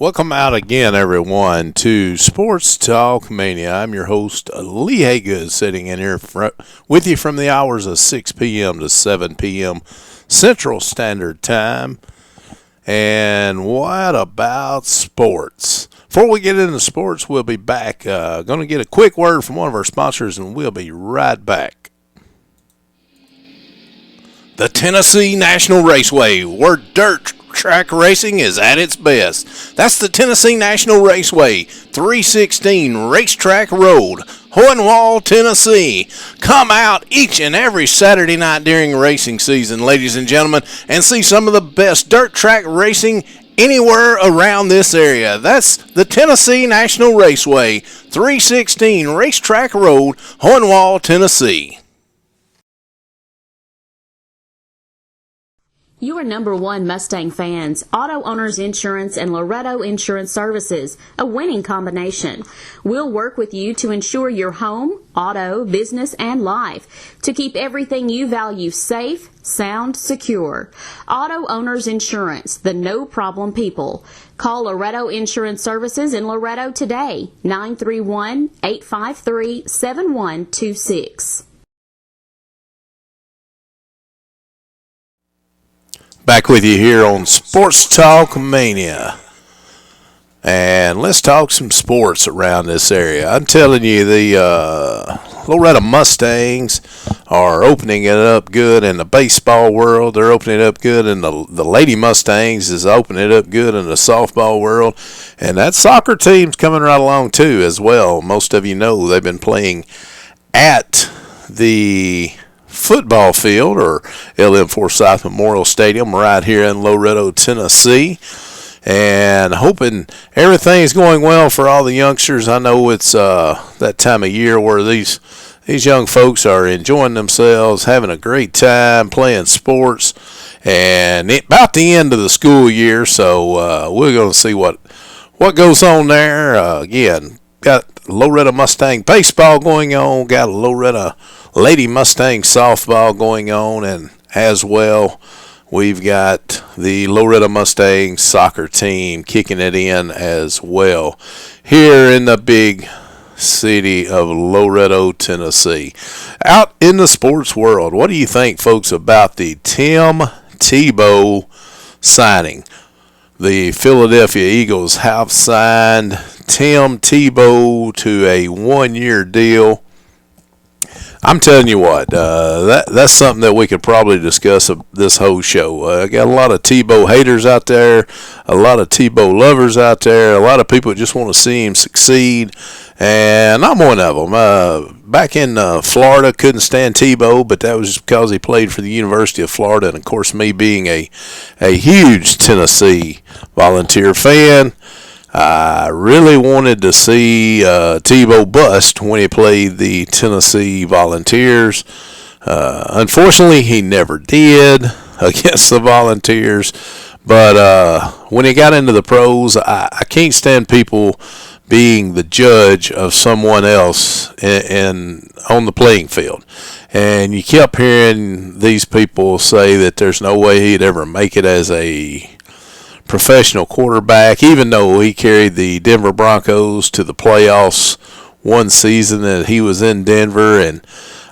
Welcome out again, everyone, to Sports Talk Mania. I'm your host, Lee Haygood, sitting in here with you from the hours of 6 p.m. to 7 p.m. Central Standard Time. And what about sports? Before we get into sports, we'll be back. Going to get a quick word from one of our sponsors, and we'll be right back. The Tennessee National Raceway, where dirt track racing is at its best. That's the Tennessee National Raceway, 316 Racetrack Road, Hohenwald, Tennessee. Come out each and every Saturday night during racing season, ladies and gentlemen, and see some of the best dirt track racing anywhere around this area. That's the Tennessee National Raceway, 316 Racetrack Road, Hohenwald, Tennessee. Your number one Mustang fans, Auto Owners Insurance and Loretto Insurance Services, a winning combination. We'll work with you to insure your home, auto, business, and life to keep everything you value safe, sound, secure. Auto Owners Insurance, the no-problem people. Call Loretto Insurance Services in Loretto today, 931-853-7126. Back with you here on Sports Talk Mania. And let's talk some sports around this area. I'm telling you, the Loretto Mustangs are opening it up good in the baseball world. They're opening it up good in the Lady Mustangs is opening it up good in the softball world. And that soccer team's coming right along too as well. Most of you know they've been playing at the football field, or LM Forsyth Memorial Stadium, right here in Loretto, Tennessee, and hoping everything's going well for all the youngsters. I know it's that time of year where these young folks are enjoying themselves, having a great time playing sports, and about the end of the school year, so we're going to see what goes on there. Again, got Loretto Mustang baseball going on, got a Loretto Lady Mustang softball going on, and as well, we've got the Loretto Mustang soccer team kicking it in as well here in the big city of Loretto, Tennessee. Out in the sports world, what do you think, folks, about the Tim Tebow signing? The Philadelphia Eagles have signed Tim Tebow to a one-year deal. I'm telling you what, that's something that we could probably discuss this whole show. I got a lot of Tebow haters out there, a lot of Tebow lovers out there, a lot of people that just want to see him succeed, and I'm one of them. Back in Florida, couldn't stand Tebow, but that was because he played for the University of Florida, and of course me being a huge Tennessee Volunteer fan, I really wanted to see Tebow bust when he played the Tennessee Volunteers. Unfortunately, he never did against the Volunteers. But when he got into the pros, I can't stand people being the judge of someone else on the playing field. And you kept hearing these people say that there's no way he'd ever make it as a professional quarterback, even though he carried the Denver Broncos to the playoffs one season that he was in Denver. And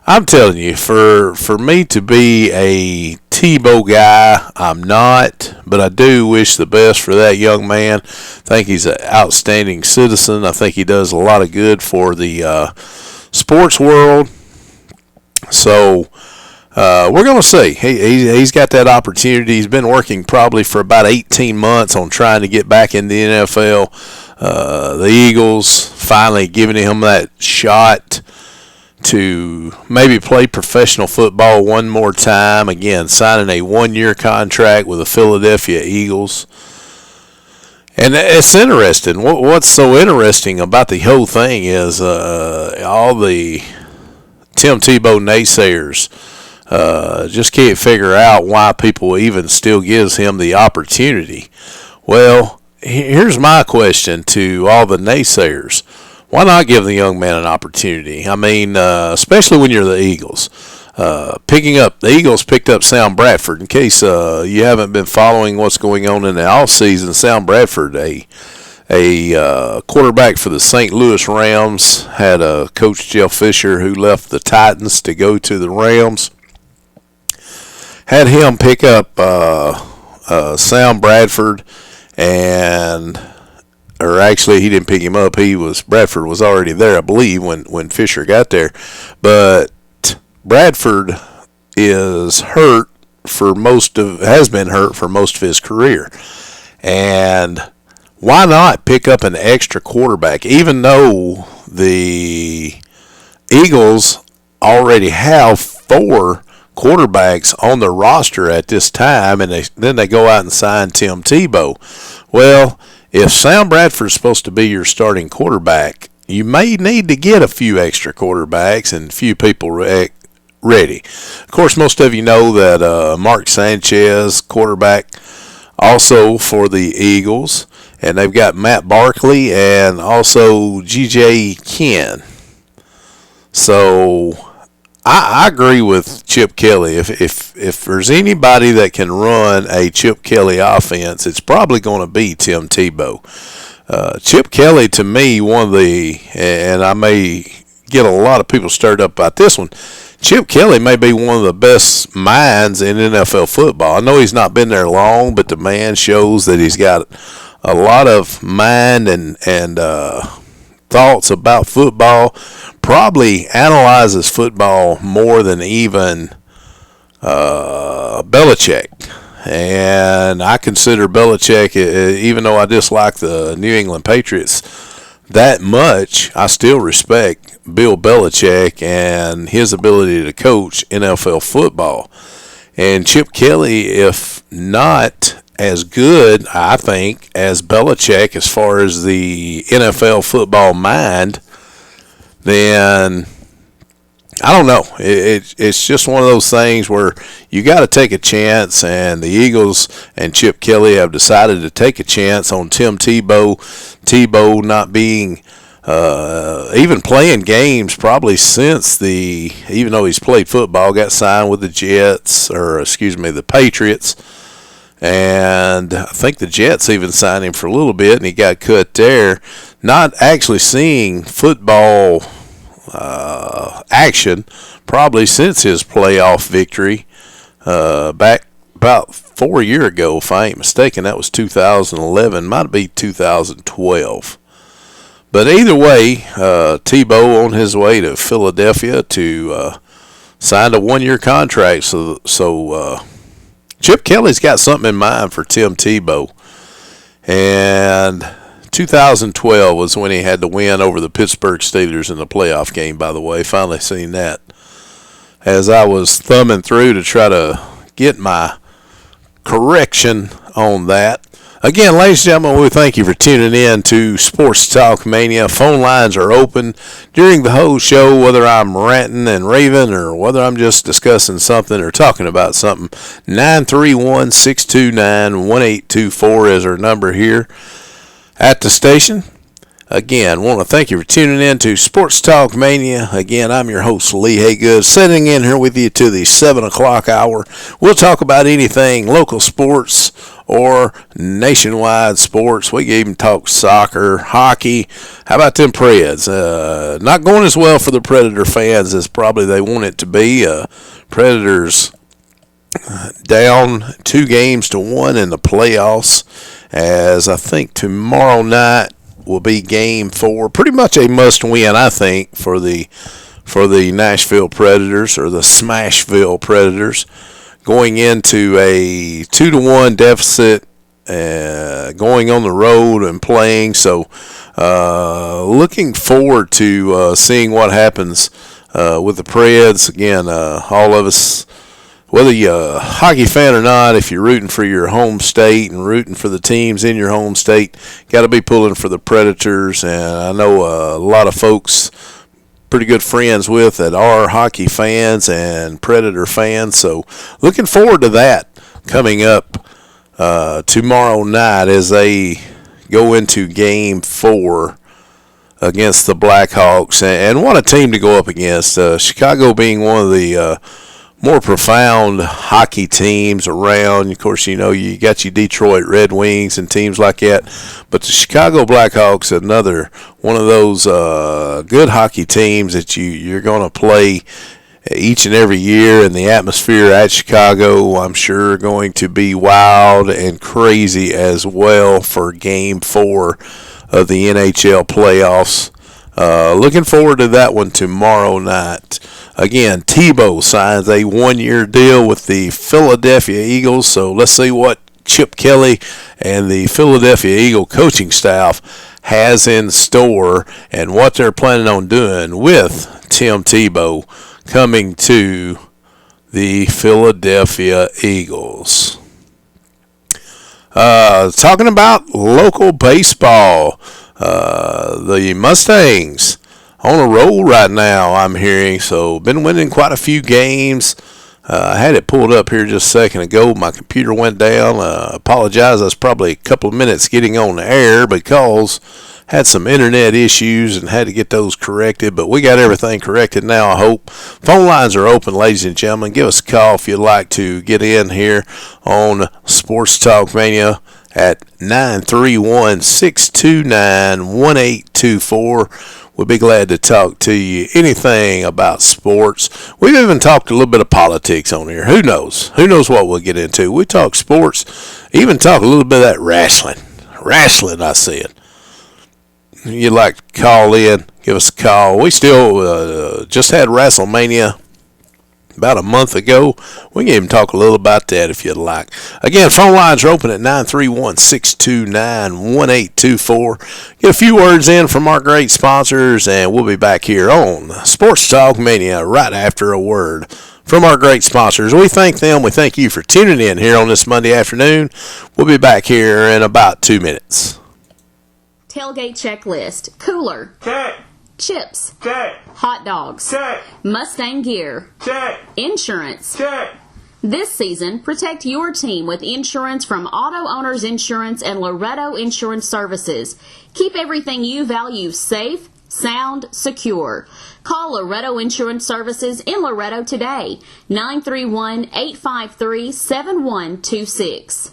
I'm telling you, for me to be a Tebow guy, I'm not, but I do wish the best for that young man. I think he's an outstanding citizen. I think he does a lot of good for the sports world. So we're going to see. He's got that opportunity. He's been working probably for about 18 months on trying to get back in the NFL. The Eagles finally giving him that shot to maybe play professional football one more time. Again, signing a one-year contract with the Philadelphia Eagles. And it's interesting. What's so interesting about the whole thing is all the Tim Tebow naysayers just can't figure out why people even still gives him the opportunity. Well, here's my question to all the naysayers. Why not give the young man an opportunity? I mean, especially when you're the Eagles. The Eagles picked up Sam Bradford. In case you haven't been following what's going on in the offseason, Sam Bradford, a a quarterback for the St. Louis Rams, had Coach Jeff Fisher, who left the Titans to go to the Rams. Had him pick up Sam Bradford, or actually he didn't pick him up. Bradford was already there, I believe, when Fisher got there. But Bradford has been hurt for most of his career. And why not pick up an extra quarterback, even though the Eagles already have 4 quarterbacks on the roster at this time, and then they go out and sign Tim Tebow. Well, if Sam Bradford's supposed to be your starting quarterback, you may need to get a few extra quarterbacks and a few people ready. Of course, most of you know that Mark Sanchez, quarterback, also for the Eagles, and they've got Matt Barkley and also G.J. Kinn. So I agree with Chip Kelly. If there's anybody that can run a Chip Kelly offense, it's probably going to be Tim Tebow. Chip Kelly, to me, and I may get a lot of people stirred up about this one, Chip Kelly may be one of the best minds in NFL football. I know he's not been there long, but the man shows that he's got a lot of mind and thoughts about football. Probably analyzes football more than even Belichick. And I consider Belichick, even though I dislike the New England Patriots that much, I still respect Bill Belichick and his ability to coach NFL football. And Chip Kelly, if not as good, I think, as Belichick as far as the NFL football mind, then I don't know. It's just one of those things where you got to take a chance, and the Eagles and Chip Kelly have decided to take a chance on Tim Tebow. Tebow not being even playing games probably since even though he's played football, got signed with the the Patriots. And I think the Jets even signed him for a little bit, and he got cut there. Not actually seeing football action probably since his playoff victory back about 4 years ago, if I ain't mistaken. That was 2011, might be 2012. But either way, Tebow on his way to Philadelphia to sign a 1-year contract. So Chip Kelly's got something in mind for Tim Tebow. And 2012 was when he had the win over the Pittsburgh Steelers in the playoff game, by the way. Finally seen that as I was thumbing through to try to get my correction on that. Again, ladies and gentlemen, we thank you for tuning in to Sports Talk Mania. Phone lines are open during the whole show, whether I'm ranting and raving or whether I'm just discussing something or talking about something. 931-629-1824 is our number here at the station. Again, want to thank you for tuning in to Sports Talk Mania. Again, I'm your host, Lee Haygood, sitting in here with you to the 7 o'clock hour. We'll talk about anything local sports or nationwide sports. We can even talk soccer, hockey. How about them Preds? Not going as well for the Predator fans as probably they want it to be. Predators down 2-1 in the playoffs, as I think tomorrow night will be game 4. Pretty much a must-win, I think, for the Nashville Predators, or the Smashville Predators, going into a 2-1 deficit, going on the road and playing. So looking forward to seeing what happens with the Preds. Again, all of us, whether you're a hockey fan or not, if you're rooting for your home state and rooting for the teams in your home state, got to be pulling for the Predators. And I know a lot of folks, pretty good friends with, that are hockey fans and Predator fans. So looking forward to that coming up tomorrow night as they go into game 4 against the Blackhawks. And what a team to go up against. Chicago being one of the more profound hockey teams around. Of course, you know, you got your Detroit Red Wings and teams like that. But the Chicago Blackhawks, another one of those good hockey teams that you're going to play each and every year. And the atmosphere at Chicago, I'm sure, going to be wild and crazy as well for Game 4 of the NHL playoffs. Looking forward to that one tomorrow night. Again, Tebow signs a one-year deal with the Philadelphia Eagles, so let's see what Chip Kelly and the Philadelphia Eagle coaching staff has in store and what they're planning on doing with Tim Tebow coming to the Philadelphia Eagles. Talking about local baseball, the Mustangs on a roll right now, I'm hearing. So been winning quite a few games. I had it pulled up here just a second ago. My computer went down. Apologize. I was probably a couple of minutes getting on the air because had some internet issues and had to get those corrected. But we got everything corrected now, I hope. Phone lines are open, ladies and gentlemen. Give us a call if you'd like to get in here on Sports Talk Mania at 931-629-1824. We'll be glad to talk to you anything about sports. We've even talked a little bit of politics on here. Who knows? Who knows what we'll get into? We talk sports, even talk a little bit of that wrestling. Wrestling, I said. You'd like to call in, give us a call. We still just had WrestleMania about a month ago. We can even talk a little about that if you'd like. Again, phone lines are open at 931-629-1824. Get a few words in from our great sponsors, and we'll be back here on Sports Talk Mania right after a word from our great sponsors. We thank them. We thank you for tuning in here on this Monday afternoon. We'll be back here in about 2 minutes. Tailgate checklist. Cooler. Check. Chips. Check. Hot dogs. Check. Mustang gear. Check. Insurance. Check. This season, protect your team with insurance from Auto Owners Insurance and Loretto Insurance Services. Keep everything you value safe, sound, secure. Call Loretto Insurance Services in Loretto today. 931-853-7126.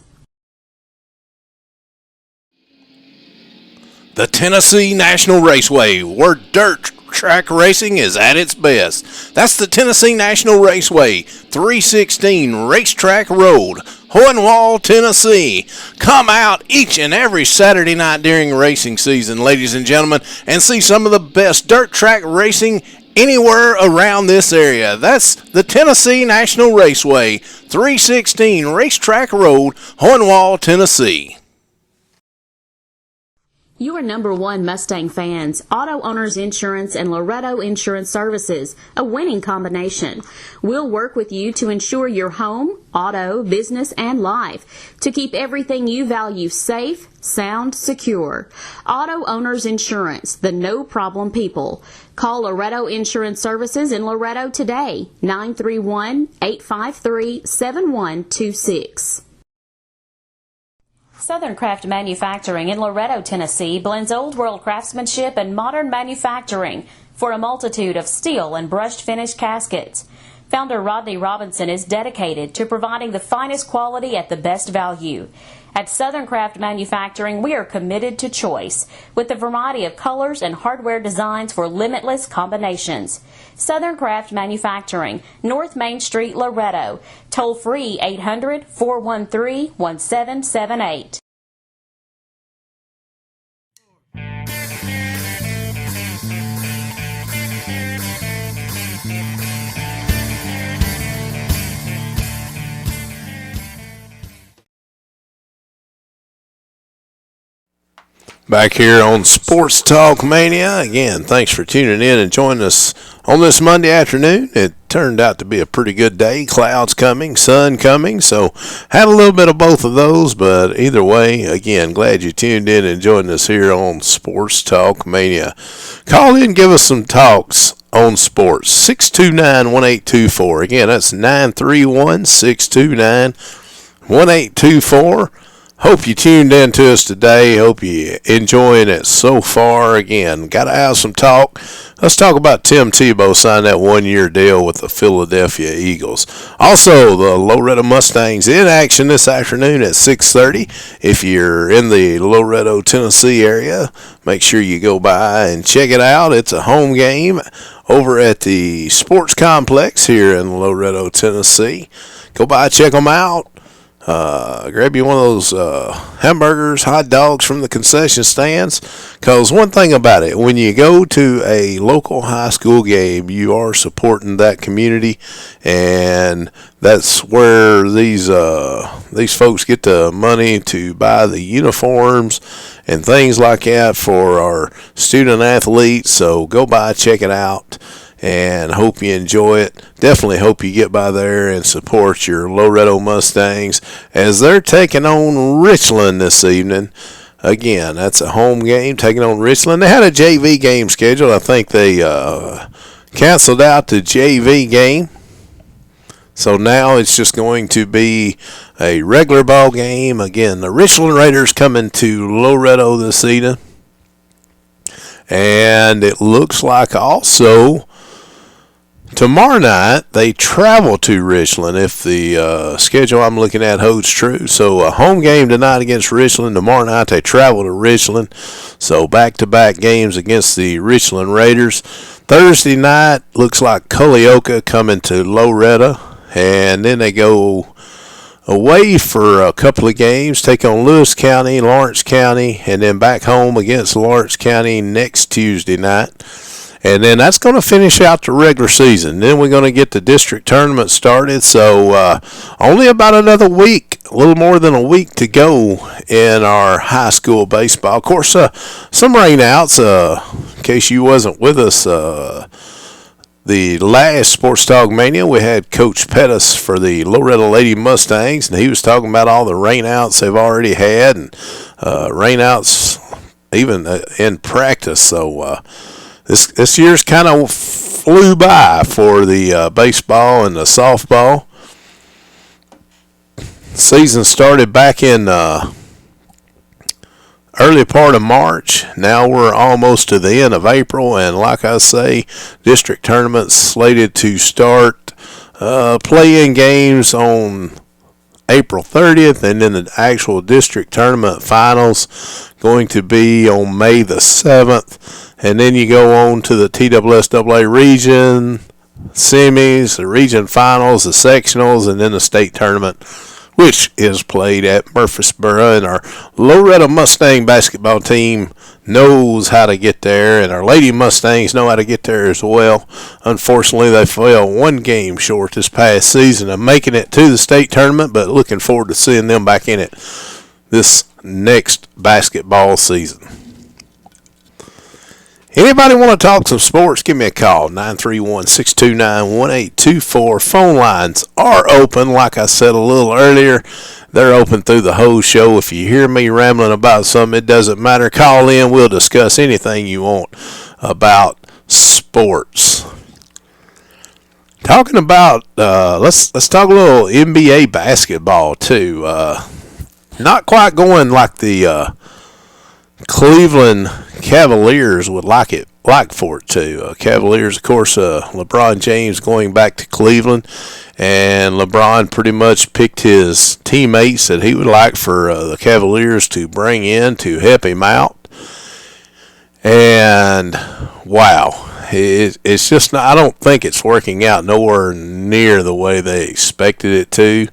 The Tennessee National Raceway, where dirt track racing is at its best. That's the Tennessee National Raceway, 316 Racetrack Road, Hohenwald, Tennessee. Come out each and every Saturday night during racing season, ladies and gentlemen, and see some of the best dirt track racing anywhere around this area. That's the Tennessee National Raceway, 316 Racetrack Road, Hohenwald, Tennessee. Your number one Mustang fans, Auto Owners Insurance and Loretto Insurance Services, a winning combination. We'll work with you to ensure your home, auto, business, and life, to keep everything you value safe, sound, secure. Auto Owners Insurance, the no-problem people. Call Loretto Insurance Services in Loretto today, 931-853-7126. Southern Craft Manufacturing in Loretto, Tennessee blends old world craftsmanship and modern manufacturing for a multitude of steel and brushed finish caskets. Founder Rodney Robinson is dedicated to providing the finest quality at the best value. At Southern Craft Manufacturing, we are committed to choice, with a variety of colors and hardware designs for limitless combinations. Southern Craft Manufacturing, North Main Street, Loretto. Toll free 800-413-1778. Back here on Sports Talk Mania. Again, thanks for tuning in and joining us on this Monday afternoon. It turned out to be a pretty good day. Clouds coming, sun coming, so had a little bit of both of those, but either way, again, glad you tuned in and joined us here on Sports Talk Mania. Call in, give us some talks on sports. 629-1824. Again, that's 931-629-1824. Hope you tuned in to us today. Hope you enjoying it so far. Again, got to have some talk. Let's talk about Tim Tebow signed that one-year deal with the Philadelphia Eagles. Also, the Loretto Mustangs in action this afternoon at 6:30. If you're in the Loretto, Tennessee area, make sure you go by and check it out. It's a home game over at the Sports Complex here in Loretto, Tennessee. Go by, check them out. Grab you one of those hamburgers, hot dogs from the concession stands. Because one thing about it, when you go to a local high school game, you are supporting that community, and that's where these folks get the money to buy the uniforms and things like that for our student athletes. So go by, check it out, and hope you enjoy it. Definitely hope you get by there and support your Loretto Mustangs as they're taking on Richland this evening. Again, that's a home game, taking on Richland. They had a JV game scheduled. I think they canceled out the JV game. So now it's just going to be a regular ball game. Again, the Richland Raiders coming to Loretto this evening. And it looks like also tomorrow night they travel to Richland if the schedule I'm looking at holds true. So a home game tonight against Richland. Tomorrow night they travel to Richland. So back-to-back games against the Richland Raiders. Thursday night looks like Culleoka coming to Loretto. And then they go away for a couple of games, take on Lewis County, Lawrence County, and then back home against Lawrence County next Tuesday night. And then that's going to finish out the regular season. Then we're going to get the district tournament started. So only about another week, a little more than a week to go in our high school baseball. Of course, some rainouts, in case you wasn't with us, the last Sports Talk Mania, we had Coach Pettis for the Loretto Lady Mustangs, and he was talking about all the rainouts they've already had, and rainouts even in practice. So this year's kind of flew by for the baseball and the softball. Season started back in early part of March. Now we're almost to the end of April, and like I say, district tournaments slated to start play-in games on April 30th, and then the actual district tournament finals going to be on May the 7th. And then you go on to the TSSAA region semis, the region finals, the sectionals, and then the state tournament, which is played at Murfreesboro. And our Loretto Mustang basketball team knows how to get there, and our Lady Mustangs know how to get there as well. Unfortunately, they fell one game short this past season of making it to the state tournament, but looking forward to seeing them back in it this next basketball season. Anybody want to talk some sports, give me a call, 931-629-1824. Phone lines are open. Like I said a little earlier, they're open through the whole show. If you hear me rambling about something, it doesn't matter. Call in. We'll discuss anything you want about sports. Talking about, let's talk a little NBA basketball, too. Not quite going like the Cleveland Cavaliers would like for it to. Cavaliers, of course, LeBron James going back to Cleveland, and LeBron pretty much picked his teammates that he would like for the Cavaliers to bring in to help him out. And wow, it's just not, I don't think it's working out nowhere near the way they expected it to.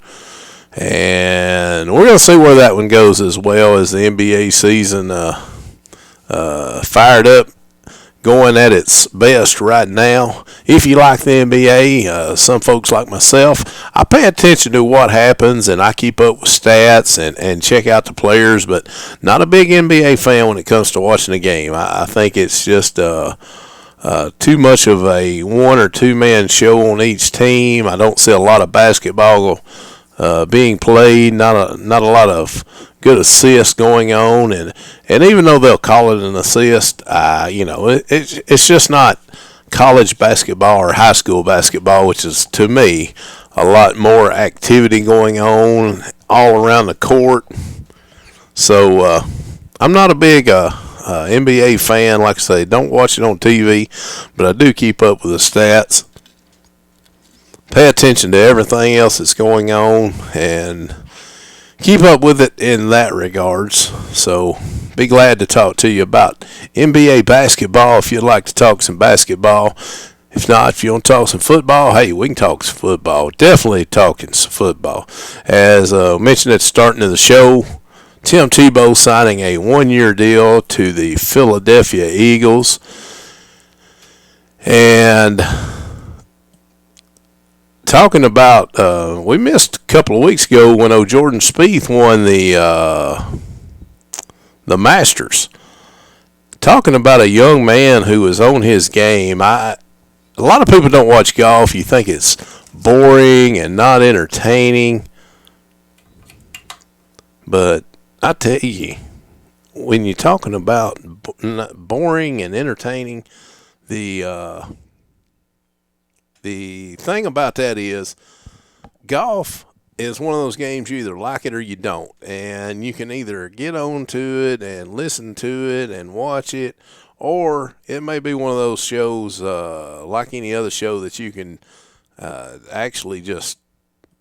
And we're going to see where that one goes as well as the NBA season fired up, going at its best right now. If you like the NBA, some folks like myself, I pay attention to what happens, and I keep up with stats and check out the players, but not a big NBA fan when it comes to watching a game. I think it's just too much of a one or two man show on each team. I don't see a lot of basketball being played, not a lot of good assists going on, and even though they'll call it an assist, it's just not college basketball or high school basketball, which is, to me, a lot more activity going on all around the court. So I'm not a big NBA fan. Like I say, don't watch it on TV, but I do keep up with the stats. Pay attention to everything else that's going on and keep up with it in that regards. So be glad to talk to you about NBA basketball if you'd like to talk some basketball. If not, if you want to talk some football, hey, we can talk some football. Definitely talking some football. As mentioned at the starting of the show, Tim Tebow signing a one-year deal to the Philadelphia Eagles. And talking about, we missed a couple of weeks ago when Jordan Spieth won the Masters. Talking about a young man who was on his game. A lot of people don't watch golf. You think it's boring and not entertaining. But I tell you, when you're talking about boring and entertaining, the thing about that is golf is one of those games you either like it or you don't. And you can either get on to it and listen to it and watch it, or it may be one of those shows like any other show that you can actually just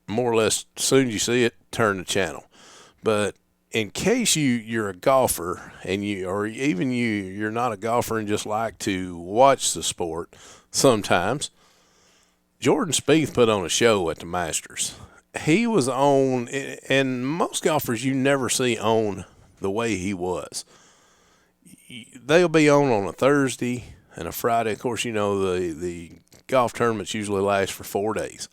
more or less, as soon as you see it, turn the channel. But in case you're a golfer and you're not a golfer and just like to watch the sport sometimes, Jordan Spieth put on a show at the Masters. He was on, and most golfers you never see on the way he was. They'll be on a Thursday and a Friday. Of course, you know the golf tournaments usually last for 4 days.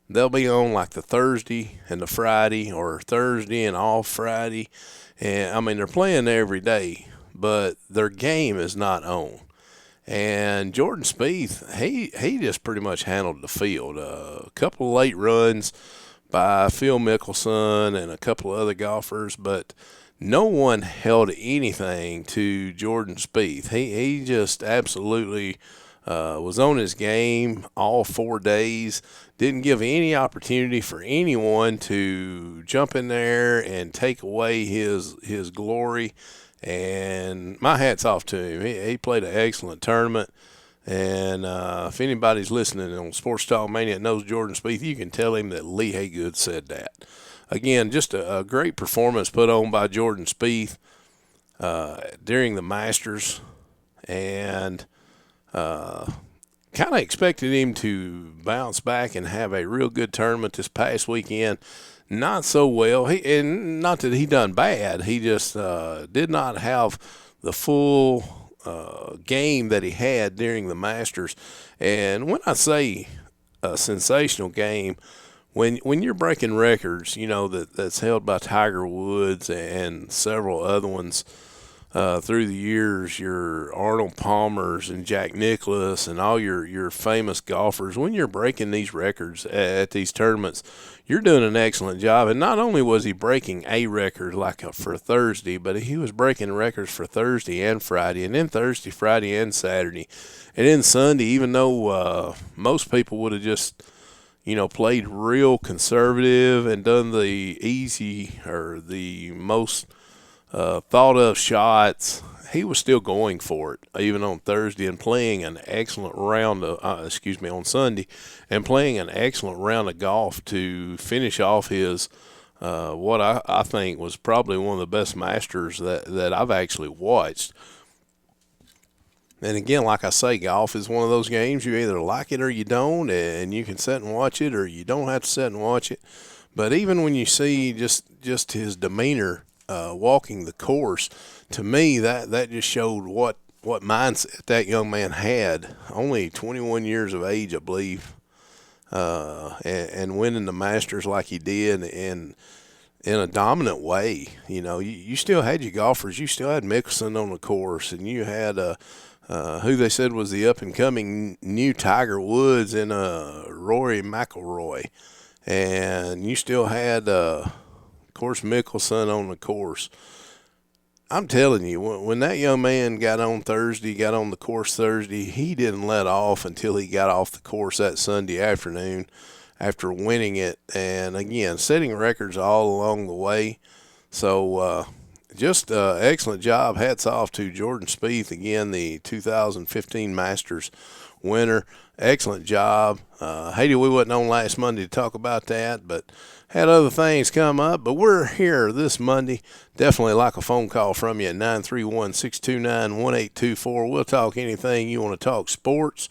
They'll be on like the Thursday and the Friday, or Thursday and off Friday. And I mean, they're playing every day, but their game is not on. And Jordan Spieth, he just pretty much handled the field. A couple of late runs by Phil Mickelson and a couple of other golfers, but no one held anything to Jordan Spieth. He just absolutely was on his game all 4 days. Didn't give any opportunity for anyone to jump in there and take away his glory. And my hat's off to him. He played an excellent tournament. And if anybody's listening on Sports Talk Mania that knows Jordan Spieth, you can tell him that Lee Haygood said that. Again, just a great performance put on by Jordan Spieth during the Masters. And kind of expected him to bounce back and have a real good tournament this past weekend. Not so well. And not that he done bad. He just did not have the full game that he had during the Masters. And when I say a sensational game, when you're breaking records, you know, that's held by Tiger Woods and several other ones through the years, your Arnold Palmers and Jack Nicklaus and all your famous golfers, when you're breaking these records at these tournaments, you're doing an excellent job. And not only was he breaking a record for Thursday, but he was breaking records for Thursday and Friday, and then Thursday, Friday, and Saturday. And then Sunday, even though most people would have just, played real conservative and done the easy or the most thought of shots, he was still going for it, even on Thursday, and playing an excellent round on Sunday, and playing an excellent round of golf to finish off his what I think was probably one of the best Masters that I've actually watched. And again, like I say, golf is one of those games you either like it or you don't, and you can sit and watch it, or you don't have to sit and watch it. But even when you see just his demeanor walking the course, to me that just showed what mindset that young man had. Only 21 years of age, I believe, and winning the Masters like he did in a dominant way. You still had your golfers. You still had Mickelson on the course, and you had who they said was the up-and-coming new Tiger Woods in Rory McIlroy. And you still had, of course, Mickelson on the course. I'm telling you, when that young man got on the course Thursday, he didn't let off until he got off the course that Sunday afternoon after winning it. And, again, setting records all along the way. So just excellent job. Hats off to Jordan Spieth, again, the 2015 Masters winner. Excellent job. Hated we wasn't on last Monday to talk about that, but had other things come up. But we're here this Monday. Definitely like a phone call from you at 931-629-1824. We'll talk anything you want to talk sports.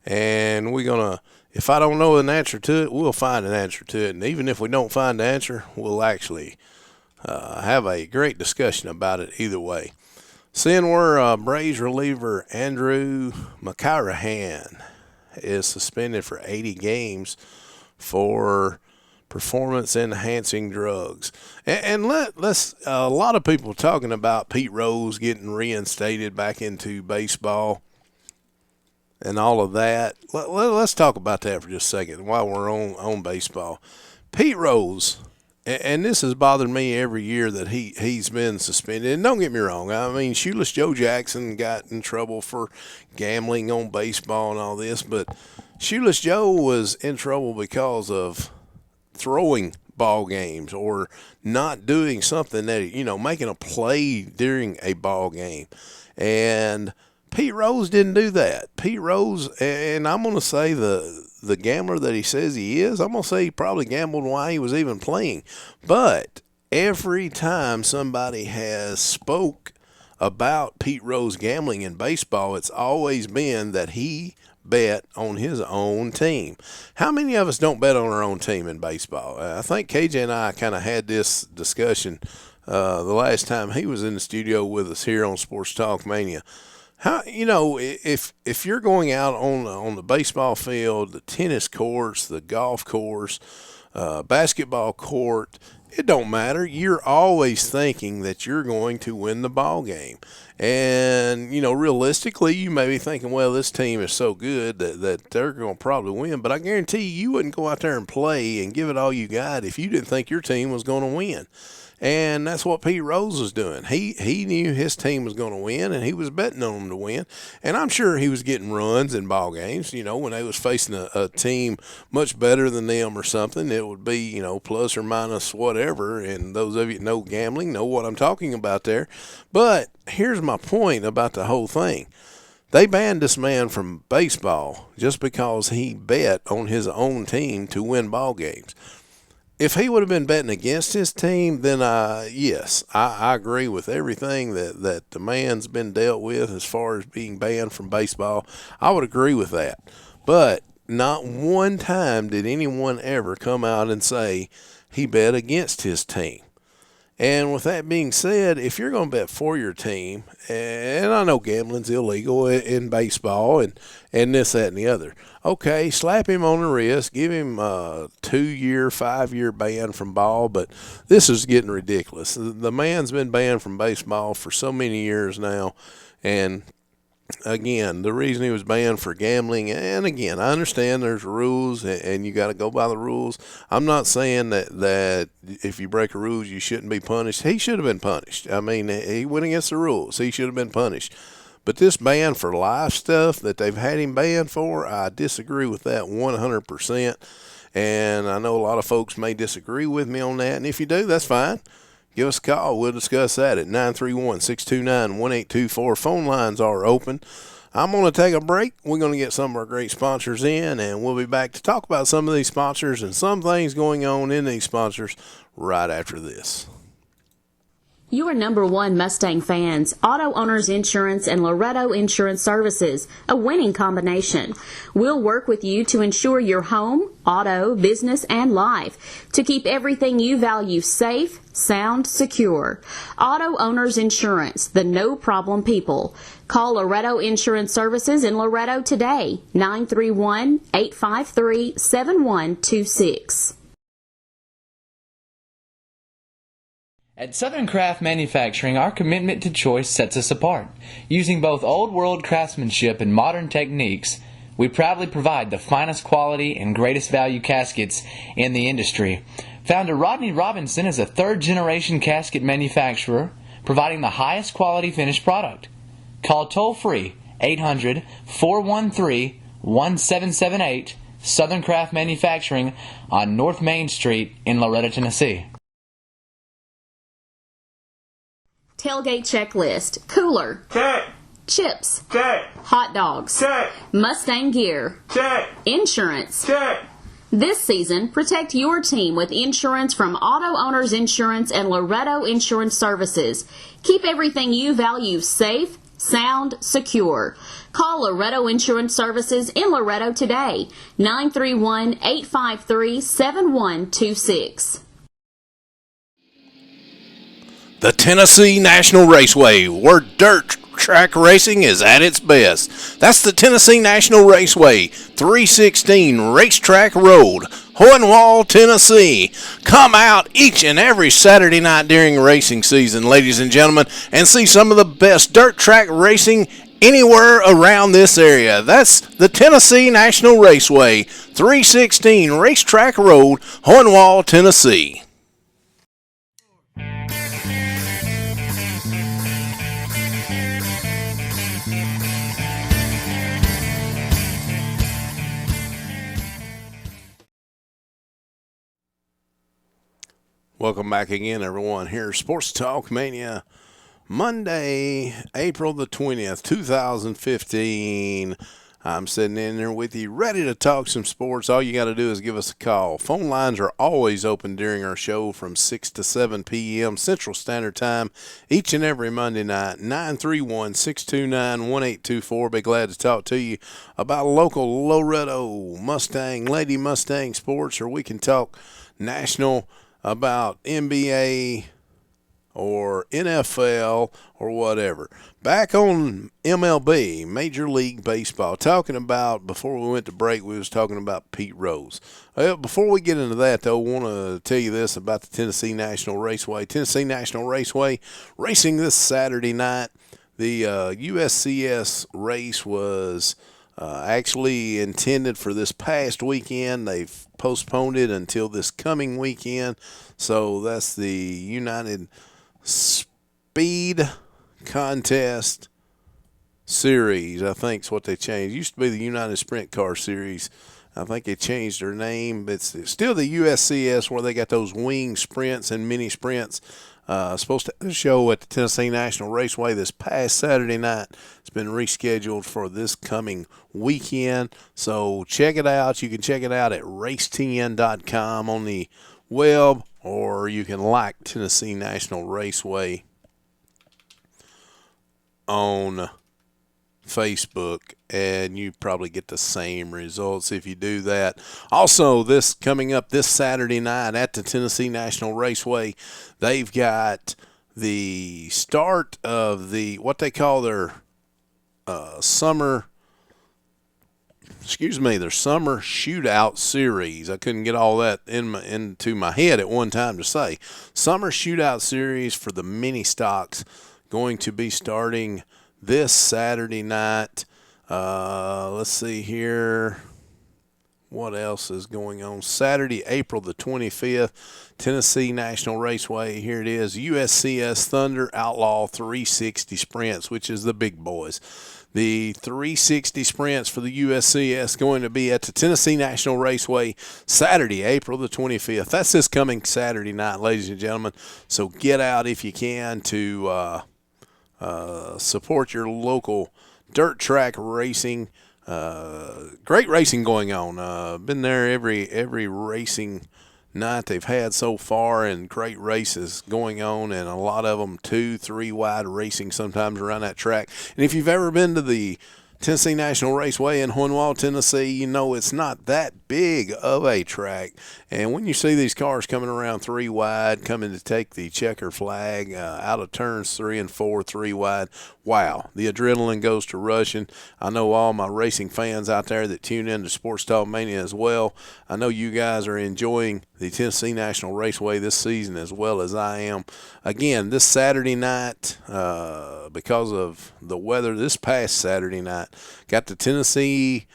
And we're going to, if I don't know an answer to it, we'll find an answer to it. And even if we don't find the answer, we'll actually have a great discussion about it either way. Seeing where Braves reliever Andrew McClanahan is suspended for 80 games for performance-enhancing drugs. And let's a lot of people talking about Pete Rose getting reinstated back into baseball and all of that. Let's talk about that for just a second while we're on baseball. Pete Rose, and this has bothered me every year that he's been suspended. And don't get me wrong, I mean, Shoeless Joe Jackson got in trouble for gambling on baseball and all this, but Shoeless Joe was in trouble because of throwing ball games or not doing something that, making a play during a ball game. And Pete Rose didn't do that. Pete Rose, and I'm going to say the gambler that he says he is, I'm going to say he probably gambled while he was even playing. But every time somebody has spoke about Pete Rose gambling in baseball, it's always been that he bet on his own team. How many of us don't bet on our own team in baseball? I think KJ and I kind of had this discussion the last time he was in the studio with us here on Sports Talk Mania. How, if you're going out on the baseball field, the tennis courts, the golf course, basketball court, it don't matter. You're always thinking that you're going to win the ball game. And, realistically, you may be thinking, well, this team is so good that they're going to probably win. But I guarantee you wouldn't go out there and play and give it all you got if you didn't think your team was going to win. And that's what Pete Rose was doing. He knew his team was going to win, and he was betting on them to win. And I'm sure he was getting runs in ball games. When they was facing a team much better than them or something, it would be, plus or minus whatever. And those of you that know gambling know what I'm talking about there. But here's my point about the whole thing. They banned this man from baseball just because he bet on his own team to win ball games. If he would have been betting against his team, then yes, I agree with everything that the man's been dealt with as far as being banned from baseball. I would agree with that. But not one time did anyone ever come out and say he bet against his team. And with that being said, if you're going to bet for your team, and I know gambling's illegal in baseball and this, that, and the other. Okay, slap him on the wrist, give him a 2-year, 5-year ban from ball, but this is getting ridiculous. The man's been banned from baseball for so many years now, and again, the reason he was banned for gambling, and again, I understand there's rules and you got to go by the rules. I'm not saying that if you break a rules, you shouldn't be punished. He should have been punished. I mean, he went against the rules. He should have been punished. But this ban for life stuff that they've had him banned for, I disagree with that 100%. And I know a lot of folks may disagree with me on that. And if you do, that's fine. Give us a call. We'll discuss that at 931-629-1824. Phone lines are open. I'm going to take a break. We're going to get some of our great sponsors in, and we'll be back to talk about some of these sponsors and some things going on in these sponsors right after this. Your number one Mustang fans, Auto Owners Insurance and Loretto Insurance Services, a winning combination. We'll work with you to ensure your home, auto, business, and life, to keep everything you value safe, sound, secure. Auto Owners Insurance, the no-problem people. Call Loretto Insurance Services in Loretto today, 931-853-7126. At Southern Craft Manufacturing, our commitment to choice sets us apart. Using both old-world craftsmanship and modern techniques, we proudly provide the finest quality and greatest value caskets in the industry. Founder Rodney Robinson is a third-generation casket manufacturer, providing the highest quality finished product. Call toll-free 800-413-1778, Southern Craft Manufacturing on North Main Street in Loretto, Tennessee. Tailgate checklist. Cooler. Check. Chips. Check. Hot dogs. Check. Mustang gear. Check. Insurance. Check. This season, protect your team with insurance from Auto Owners Insurance and Loretto Insurance Services. Keep everything you value safe, sound, secure. Call Loretto Insurance Services in Loretto today, 931-853-7126. The Tennessee National Raceway, where dirt track racing is at its best. That's the Tennessee National Raceway, 316 Racetrack Road, Hohenwald, Tennessee. Come out each and every Saturday night during racing season, ladies and gentlemen, and see some of the best dirt track racing anywhere around this area. That's the Tennessee National Raceway, 316 Racetrack Road, Hohenwald, Tennessee. Welcome back again, everyone. Here's Sports Talk Mania, Monday, April the 20th, 2015. I'm sitting in there with you, ready to talk some sports. All you got to do is give us a call. Phone lines are always open during our show from 6 to 7 p.m. Central Standard Time each and every Monday night, 931-629-1824. Be glad to talk to you about local Loretto Mustang, Lady Mustang sports, or we can talk national about NBA or NFL or whatever. Back on MLB, Major League Baseball, talking about, before we went to break, we was talking about Pete Rose. Before we get into that, though, I want to tell you this about the Tennessee National Raceway. Tennessee National Raceway racing this Saturday night. The USCS race was actually intended for this past weekend. They've postponed it until this coming weekend. So that's the United Speed Contest Series, I think is what they changed. It used to be the United Sprint Car Series. I think they changed their name. It's still the USCS, where they got those wing sprints and mini sprints. Supposed to have a show at the Tennessee National Raceway this past Saturday night. It's been rescheduled for this coming weekend. So check it out. You can check it out at race10.com on the web, or you can like Tennessee National Raceway on Facebook, and you probably get the same results if you do that. Also, this coming up this Saturday night at the Tennessee National Raceway, they've got the start of what they call their their summer shootout series. I couldn't get all that into my head at one time to say. Summer shootout series for the mini stocks, going to be starting this Saturday night. Let's see here. What else is going on? Saturday, April the 25th, Tennessee National Raceway. Here it is, USCS Thunder Outlaw 360 Sprints, which is the big boys. The 360 Sprints for the USCS going to be at the Tennessee National Raceway Saturday, April the 25th. That's this coming Saturday night, ladies and gentlemen. So get out if you can to support your local dirt track racing. Great racing going on. Been there every racing night they've had so far, and great races going on, and a lot of them 2-3 wide racing sometimes around that track. And if you've ever been to the Tennessee National Raceway in Hohenwald, Tennessee, you know it's not that big of a track. And when you see these cars coming around 3 wide, coming to take the checker flag out of turns 3 and 4, 3 wide, wow, the adrenaline goes to rushing. I know all my racing fans out there that tune in to Sports Talk Mania as well. I know you guys are enjoying the Tennessee National Raceway this season as well as I am. Again, this Saturday night, because of the weather, this past Saturday night, got the Tennessee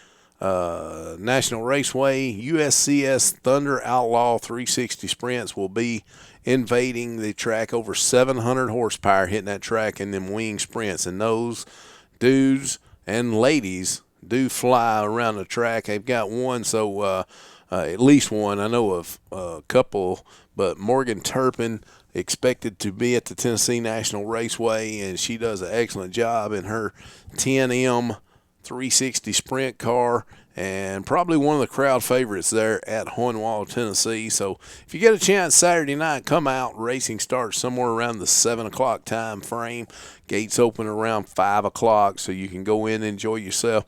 National Raceway USCS Thunder Outlaw 360 Sprints will be invading the track. Over 700 horsepower hitting that track in them wing sprints, and those dudes and ladies do fly around the track. They've got one, so at least one. I know of a couple, but Morgan Turpin expected to be at the Tennessee National Raceway, and she does an excellent job in her 10M 360 sprint car, and probably one of the crowd favorites there at Hohenwald, Tennessee. So if you get a chance Saturday night, come out. Racing starts somewhere around the 7 o'clock time frame. Gates open around 5 o'clock, so you can go in and enjoy yourself.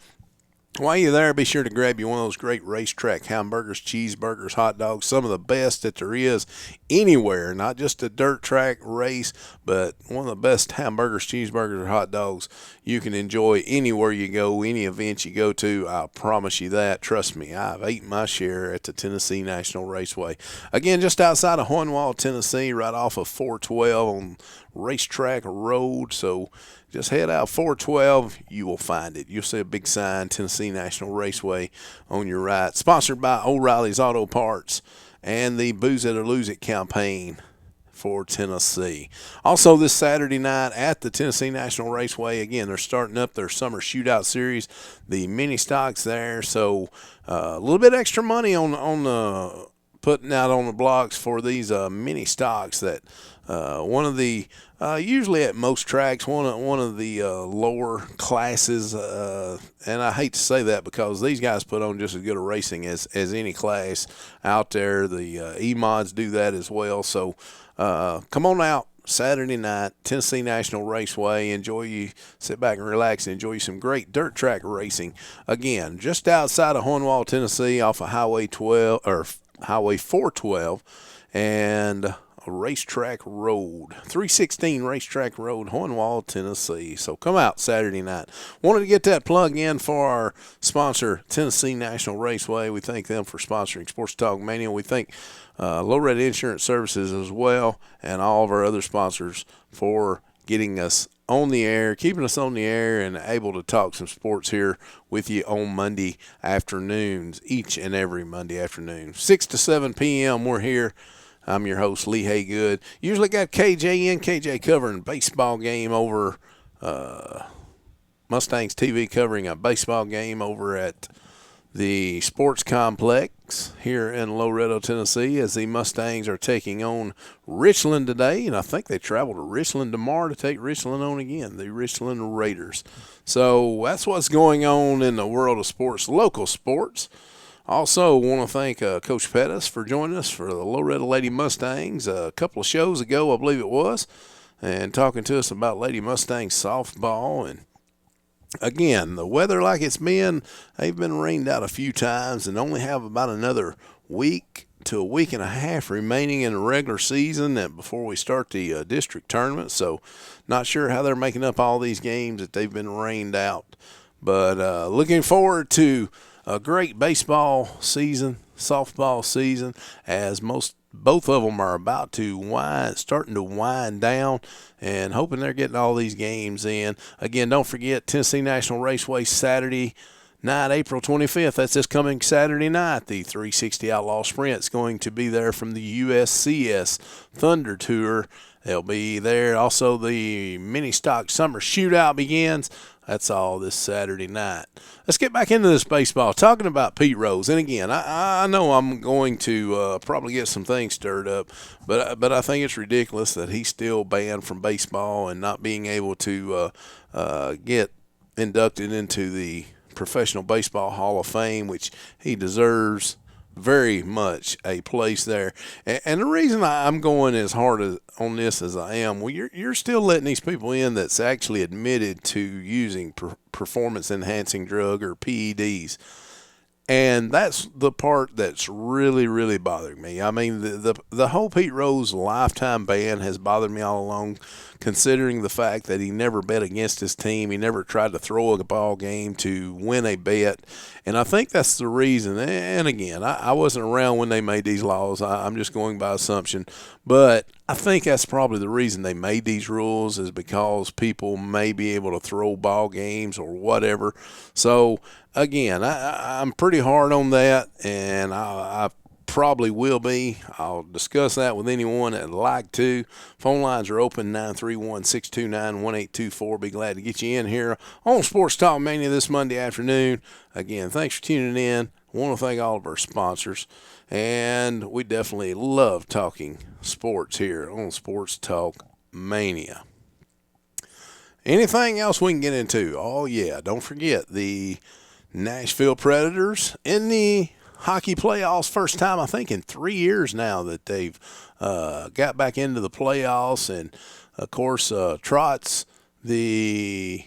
While you're there, be sure to grab you one of those great racetrack hamburgers, cheeseburgers, hot dogs, some of the best that there is anywhere, not just a dirt track race, but one of the best hamburgers, cheeseburgers, or hot dogs you can enjoy anywhere you go, any event you go to. I promise you that. Trust me, I've eaten my share at the Tennessee National Raceway. Again, just outside of Hohenwald, Tennessee, right off of 412 on Racetrack Road. So just head out 412, you will find it. You'll see a big sign, Tennessee National Raceway, on your right. Sponsored by O'Reilly's Auto Parts and the Booze It or Lose It campaign for Tennessee. Also this Saturday night at the Tennessee National Raceway, again, they're starting up their summer shootout series, the mini stocks there. So a little bit extra money on the putting out on the blocks for these mini stocks that one of the usually at most tracks, one of the lower classes, and I hate to say that because these guys put on just as good a racing as any class out there. The E-mods do that as well. So come on out Saturday night, Tennessee National Raceway. Sit back and relax and enjoy you some great dirt track racing. Again, just outside of Hohenwald, Tennessee, off of Highway 412 and Racetrack Road, 316 Racetrack Road, Hohenwald, Tennessee. So come out Saturday night. Wanted to get that plug in for our sponsor, Tennessee National Raceway. We thank them for sponsoring Sports Talk Mania. We thank Loretta Insurance Services as well, and all of our other sponsors for getting us on the air, keeping us on the air, and able to talk some sports here with you on Monday afternoons, each and every Monday afternoon. 6 to 7 p.m. we're here. I'm your host, Lee Haygood. Usually got KJ in. KJ covering baseball game over Mustangs TV, covering a baseball game over at the Sports Complex here in Loretto, Tennessee, as the Mustangs are taking on Richland today. And I think they travel to Richland tomorrow to take Richland on again, the Richland Raiders. So that's what's going on in the world of sports, local sports. Also, want to thank Coach Pettis for joining us for the Loretto Lady Mustangs a couple of shows ago, I believe it was, and talking to us about Lady Mustangs softball. And again, the weather like it's been, they've been rained out a few times and only have about another week to a week and a half remaining in the regular season before we start the district tournament. So not sure how they're making up all these games that they've been rained out. But looking forward to a great baseball season, softball season, as both of them are about to starting to wind down, and hoping they're getting all these games in. Again, don't forget Tennessee National Raceway Saturday night, April 25th. That's this coming Saturday night. The 360 Outlaw Sprint's going to be there from the USCS Thunder Tour. They'll be there. Also, the mini stock summer shootout begins. That's all this Saturday night. Let's get back into this baseball. Talking about Pete Rose, and again, I know I'm going to probably get some things stirred up, but I think it's ridiculous that he's still banned from baseball and not being able to get inducted into the Professional Baseball Hall of Fame, which he deserves very much a place there. And the reason I'm going as hard on this as I am, well, you're still letting these people in that's actually admitted to using performance-enhancing drug or PEDs. And that's the part that's really, really bothering me. I mean, the whole Pete Rose lifetime ban has bothered me all along, considering the fact that he never bet against his team. He never tried to throw a ball game to win a bet. And I think that's the reason. And again, I wasn't around when they made these laws. I'm just going by assumption. But I think that's probably the reason they made these rules, is because people may be able to throw ball games or whatever. So, again, I'm pretty hard on that, and I probably will be. I'll discuss that with anyone that'd like to. Phone lines are open, 931-629-1824. Be glad to get you in here on Sports Talk Mania this Monday afternoon. Again, thanks for tuning in. Want to thank all of our sponsors, and we definitely love talking sports here on Sports Talk Mania. Anything else we can get into? Oh, yeah, don't forget the Nashville Predators in the hockey playoffs. First time, I think, in 3 years now that they've got back into the playoffs. And, of course, Trotz, the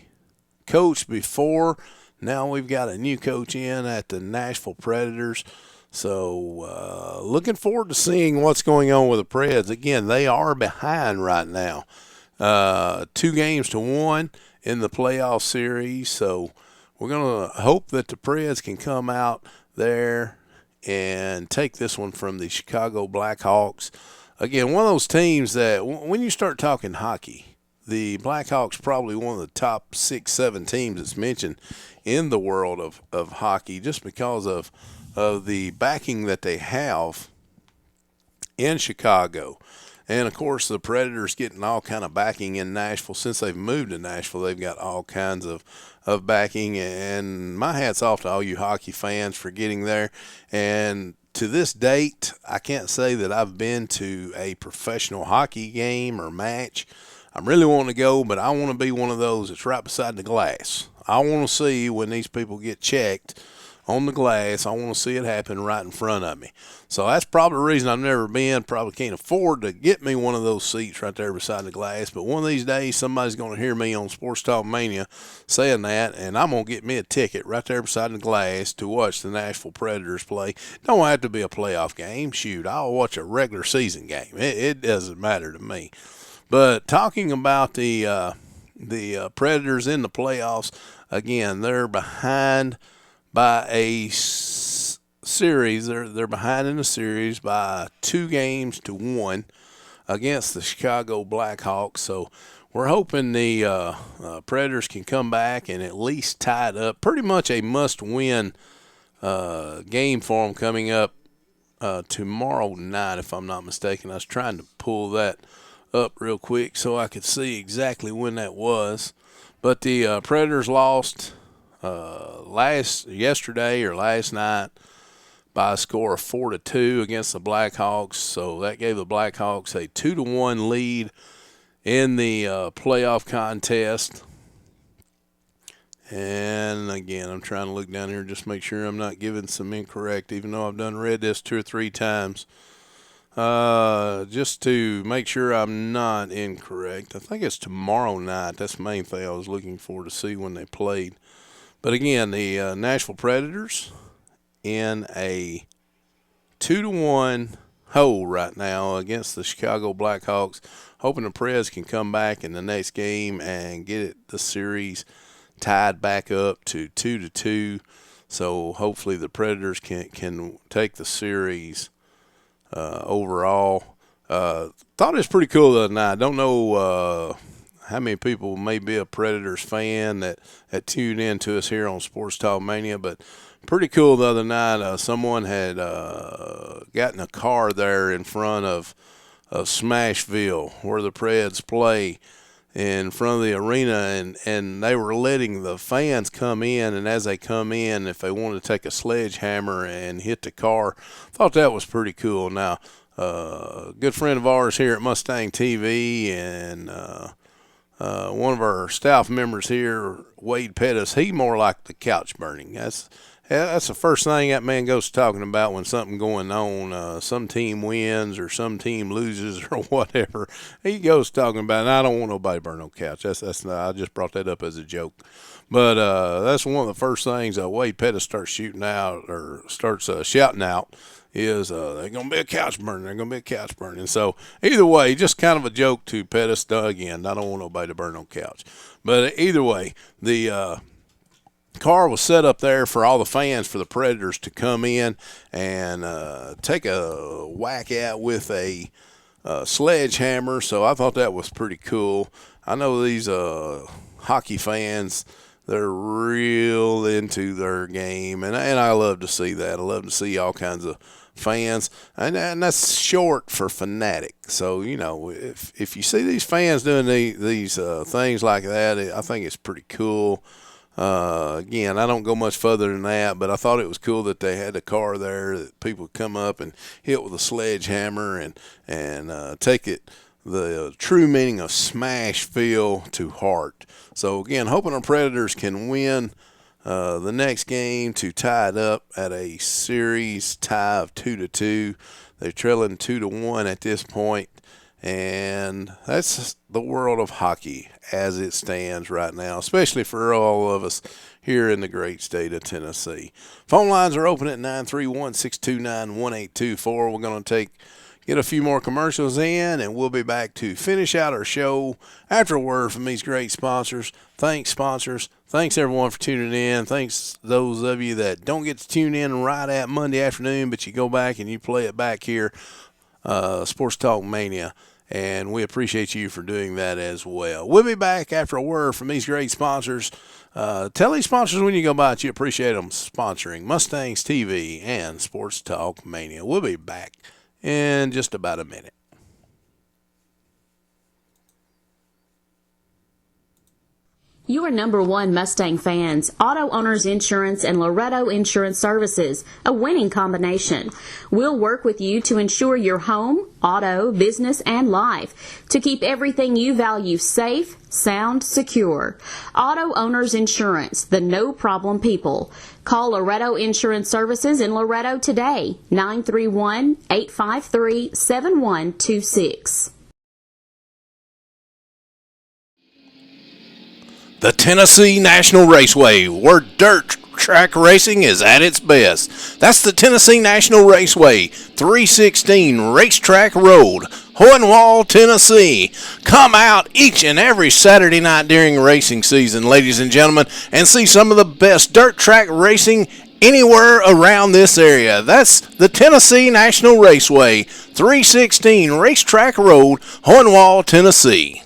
coach before, now we've got a new coach in at the Nashville Predators. So looking forward to seeing what's going on with the Preds. Again, they are behind right now. 2 games to 1 in the playoff series. So we're going to hope that the Preds can come out there and take this one from the Chicago Blackhawks. Again, one of those teams that when you start talking hockey, the Blackhawks probably one of the top 6, 7 teams that's mentioned in the world of hockey, just because of the backing that they have in Chicago. And, of course, the Predators getting all kind of backing in Nashville. Since they've moved to Nashville, they've got all kinds of backing. And my hat's off to all you hockey fans for getting there. And to this date, I can't say that I've been to a professional hockey game or match. I'm really wanting to go, but I want to be one of those that's right beside the glass. I want to see when these people get checked on the glass. I want to see it happen right in front of me. So that's probably the reason I've never been. Probably can't afford to get me one of those seats right there beside the glass. But one of these days, somebody's going to hear me on Sports Talk Mania saying that, and I'm going to get me a ticket right there beside the glass to watch the Nashville Predators play. Don't have to be a playoff game. Shoot, I'll watch a regular season game. It doesn't matter to me. But talking about the Predators in the playoffs, again, they're behind by a series. They're behind in the series by 2 games to 1 against the Chicago Blackhawks. So we're hoping the Predators can come back and at least tie it up. Pretty much a must-win game for them coming up tomorrow night, if I'm not mistaken. I was trying to pull that up real quick so I could see exactly when that was. But the Predators lost yesterday or last night by a score of 4-2 against the Blackhawks. So that gave the Blackhawks a 2-1 lead in the playoff contest. And again, I'm trying to look down here and just make sure I'm not giving some incorrect, even though I've read this 2 or 3 times. Just to make sure I'm not incorrect. I think it's tomorrow night. That's the main thing I was looking for to see when they played. But again, the Nashville Predators in a 2-1 hole right now against the Chicago Blackhawks, hoping the Preds can come back in the next game and get the series tied back up to 2-2. So hopefully the Predators can take the series overall. Thought it was pretty cool the other night. I don't know how many people may be a Predators fan that tuned in to us here on Sports Talk Mania, but pretty cool the other night. Someone had gotten a car there in front of Smashville where the Preds play, in front of the arena, and they were letting the fans come in, and as they come in, if they wanted to take a sledgehammer and hit the car, thought that was pretty cool. Now, a good friend of ours here at Mustang TV and one of our staff members here, Wade Pettis, he more like the couch burning. That's the first thing that man goes talking about when something going on. Some team wins or some team loses or whatever. He goes talking about, and I don't want nobody to burn no couch. That's not. I just brought that up as a joke. But that's one of the first things Wade Pettis starts shooting out or starts shouting out is they're going to be a couch burning. They're going to be a couch burning. So either way, just kind of a joke to Pettis. Again, I don't want nobody to burn no couch. But either way, the car was set up there for all the fans for the Predators to come in and take a whack at with a sledgehammer. So I thought that was pretty cool. I know these hockey fans, they're real into their game, and I love to see that. I love to see all kinds of fans, and that's short for fanatic. So, you know, if you see these fans doing these things like that, I think it's pretty cool. Again, I don't go much further than that, but I thought it was cool that they had a car there that people would come up and hit with a sledgehammer and take it the true meaning of smash feel to heart. So again, hoping our Predators can win the next game to tie it up at a series tie of 2-2. They're trailing 2-1 at this point. And that's the world of hockey as it stands right now, especially for all of us here in the great state of Tennessee. Phone lines are open at 931-629-1824. We're going to get a few more commercials in, and we'll be back to finish out our show after a word from these great sponsors. Thanks, sponsors. Thanks, everyone, for tuning in. Thanks those of you that don't get to tune in right at Monday afternoon, but you go back and you play it back here. Sports Talk Mania, and we appreciate you for doing that as well. We'll be back after a word from these great sponsors. Tell these sponsors when you go by that you appreciate them sponsoring Mustangs TV and Sports Talk Mania. We'll be back in just about a minute. Your number one Mustang fans, Auto Owners Insurance and Loretto Insurance Services, a winning combination. We'll work with you to insure your home, auto, business, and life, to keep everything you value safe, sound, secure. Auto Owners Insurance, the no-problem people. Call Loretto Insurance Services in Loretto today, 931-853-7126. The Tennessee National Raceway, where dirt track racing is at its best. That's the Tennessee National Raceway, 316 Racetrack Road, Hohenwald, Tennessee. Come out each and every Saturday night during racing season, ladies and gentlemen, and see some of the best dirt track racing anywhere around this area. That's the Tennessee National Raceway, 316 Racetrack Road, Hohenwald, Tennessee.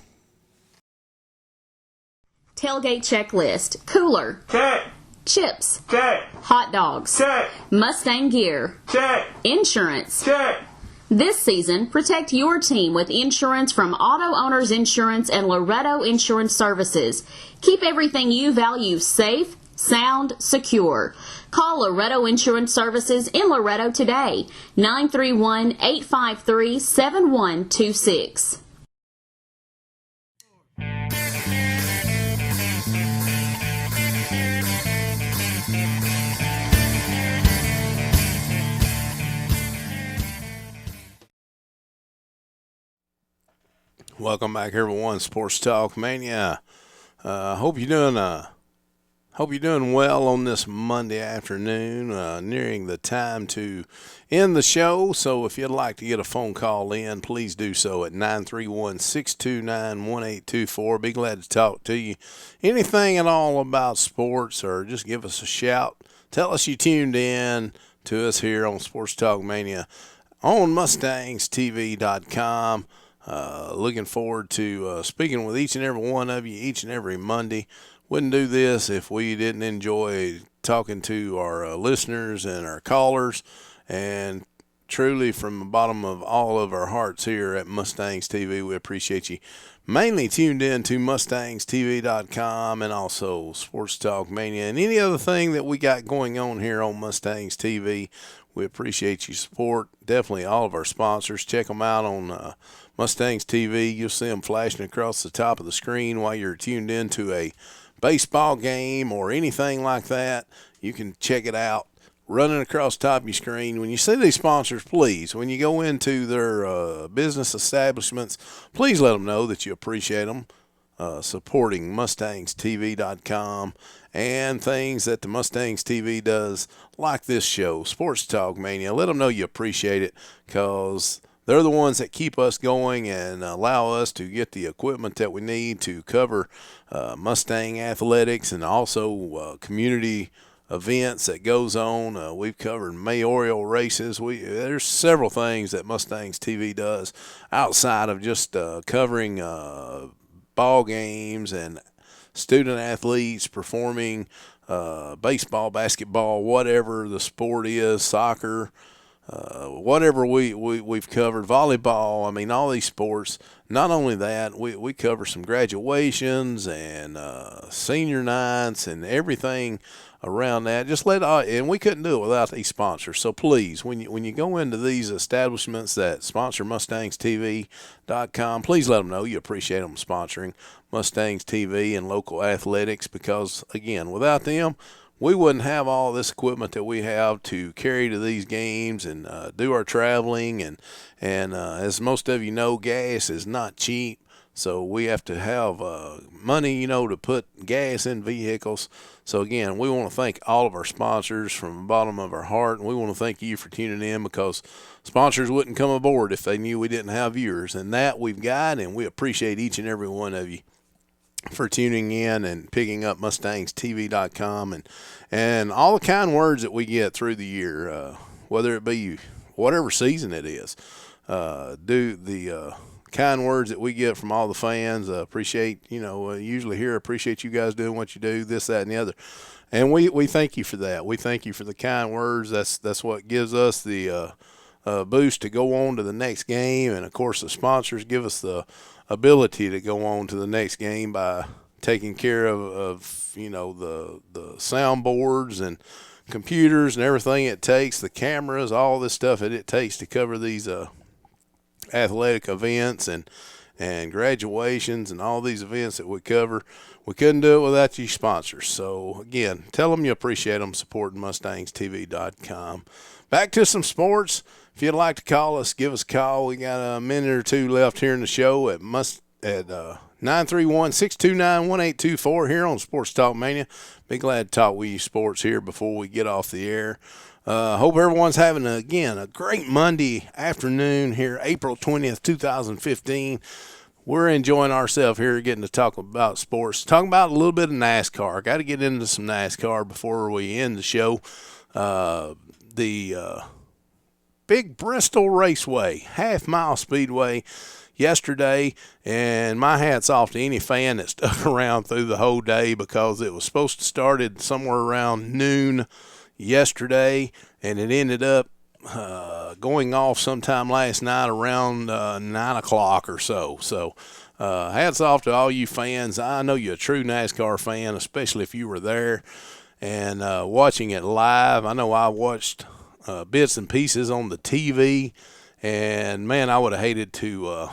Tailgate checklist. Cooler. Check. Chips. Check. Hot dogs. Check. Mustang gear. Check. Insurance. Check. This season, protect your team with insurance from Auto Owners Insurance and Loretto Insurance Services. Keep everything you value safe, sound, secure. Call Loretto Insurance Services in Loretto today, 931-853-7126. Welcome back, everyone. Sports Talk Mania. Hope you're doing well on this Monday afternoon, nearing the time to end the show. So if you'd like to get a phone call in, please do so at 931-629-1824. Be glad to talk to you. Anything at all about sports, or just give us a shout. Tell us you tuned in to us here on Sports Talk Mania on MustangsTV.com. Looking forward to speaking with each and every one of you each and every Monday. Wouldn't do this if we didn't enjoy talking to our listeners and our callers. And truly, from the bottom of all of our hearts here at Mustangs TV, we appreciate you mainly tuned in to MustangsTV.com and also Sports Talk Mania and any other thing that we got going on here on Mustangs TV. We appreciate your support. Definitely all of our sponsors. Check them out on Mustangs TV. You'll see them flashing across the top of the screen while you're tuned into a baseball game or anything like that. You can check it out running across the top of your screen. When you see these sponsors, please, when you go into their business establishments, please let them know that you appreciate them supporting MustangsTV.com and things that the Mustangs TV does, like this show, Sports Talk Mania. Let them know you appreciate it, because they're the ones that keep us going and allow us to get the equipment that we need to cover Mustang athletics and also community events that goes on. We've covered mayoral races. There's several things that Mustangs TV does outside of just covering ball games and student athletes performing baseball, basketball, whatever the sport is, soccer, whatever we've covered, volleyball, I mean, all these sports. Not only that, we cover some graduations and senior nights and everything around that. Just and we couldn't do it without these sponsors. So please, when you go into these establishments that sponsor MustangsTV.com, please let them know you appreciate them sponsoring Mustangs TV and local athletics, because, again, without them, we wouldn't have all this equipment that we have to carry to these games and do our traveling. And as most of you know, gas is not cheap. So we have to have money, to put gas in vehicles. So, again, we want to thank all of our sponsors from the bottom of our heart. And we want to thank you for tuning in, because sponsors wouldn't come aboard if they knew we didn't have viewers. And that we've got, and we appreciate each and every one of you for tuning in and picking up MustangsTV.com and all the kind words that we get through the year, whether it be whatever season it is. Do the kind words that we get from all the fans. Appreciate, usually here, appreciate you guys doing what you do, this, that, and the other. And we thank you for that. We thank you for the kind words. That's what gives us the boost to go on to the next game. And, of course, the sponsors give us the ability to go on to the next game by taking care of the soundboards and computers and everything it takes, the cameras, all this stuff that it takes to cover these athletic events and graduations and all these events that we cover. We couldn't do it without you sponsors. So, again, tell them you appreciate them supporting MustangsTV.com. Back to some sports. If you'd like to call us, give us a call. We got a minute or two left here in the show at 931-629-1824 here on Sports Talk Mania. Be glad to talk with you sports here before we get off the air. Hope everyone's having, a great Monday afternoon here, April 20th, 2015. We're enjoying ourselves here, getting to talk about sports. Talking about a little bit of NASCAR. Got to get into some NASCAR before we end the show. The Big Bristol Raceway, half-mile speedway yesterday, and my hat's off to any fan that stuck around through the whole day, because it was supposed to start somewhere around noon yesterday, and it ended up going off sometime last night around 9 o'clock or so. So hats off to all you fans. I know you're a true NASCAR fan, especially if you were there and watching it live. I know I watched bits and pieces on the TV, and man, I would have hated to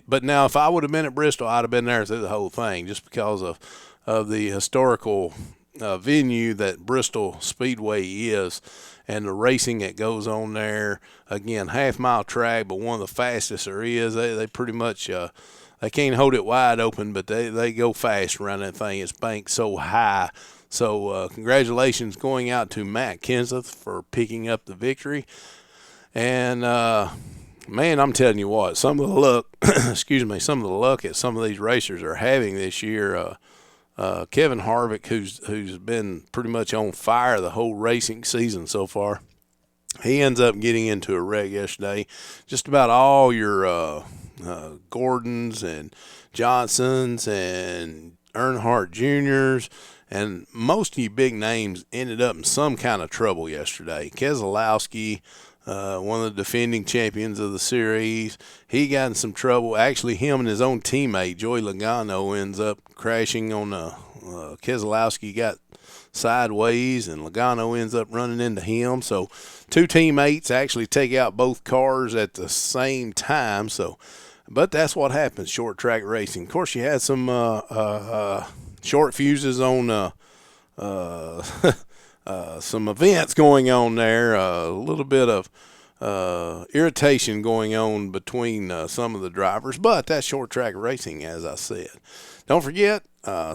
but now if I would have been at Bristol, I'd have been there through the whole thing, just because of the historical venue that Bristol Speedway is and the racing that goes on there. Again, half-mile track, but one of the fastest there is. They pretty much they can't hold it wide open, but they go fast around that thing. It's banked so high. So congratulations going out to Matt Kenseth for picking up the victory. And, man, I'm telling you what, some of the luck, some of the luck that some of these racers are having this year. Kevin Harvick, who's been pretty much on fire the whole racing season so far, he ends up getting into a wreck yesterday. Just about all your Gordons and Johnsons and Earnhardt Juniors and most of you big names ended up in some kind of trouble yesterday. Keselowski, one of the defending champions of the series, he got in some trouble. Actually, him and his own teammate, Joey Logano, ends up crashing on Keselowski got sideways, and Logano ends up running into him. So two teammates actually take out both cars at the same time. But that's what happens, short track racing. Of course, you had some short fuses on some events going on there, a little bit of irritation going on between some of the drivers, but that's short track racing, as I said. Don't forget,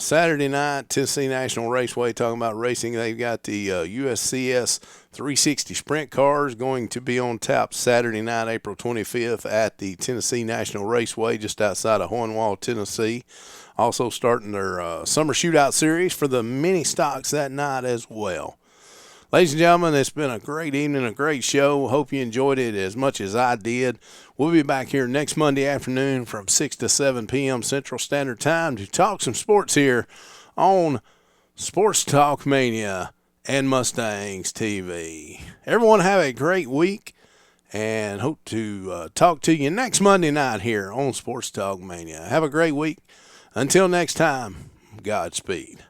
Saturday night, Tennessee National Raceway, talking about racing, they've got the USCS 360 sprint cars going to be on tap Saturday night, April 25th at the Tennessee National Raceway just outside of Hohenwald, Tennessee. Also starting their summer shootout series for the mini stocks that night as well. Ladies and gentlemen, it's been a great evening, a great show. Hope you enjoyed it as much as I did. We'll be back here next Monday afternoon from 6 to 7 p.m. Central Standard Time to talk some sports here on Sports Talk Mania. and Mustangs TV. Everyone have a great week, and hope to talk to you next Monday night here on Sports Talk Mania. Have a great week. Until next time, Godspeed.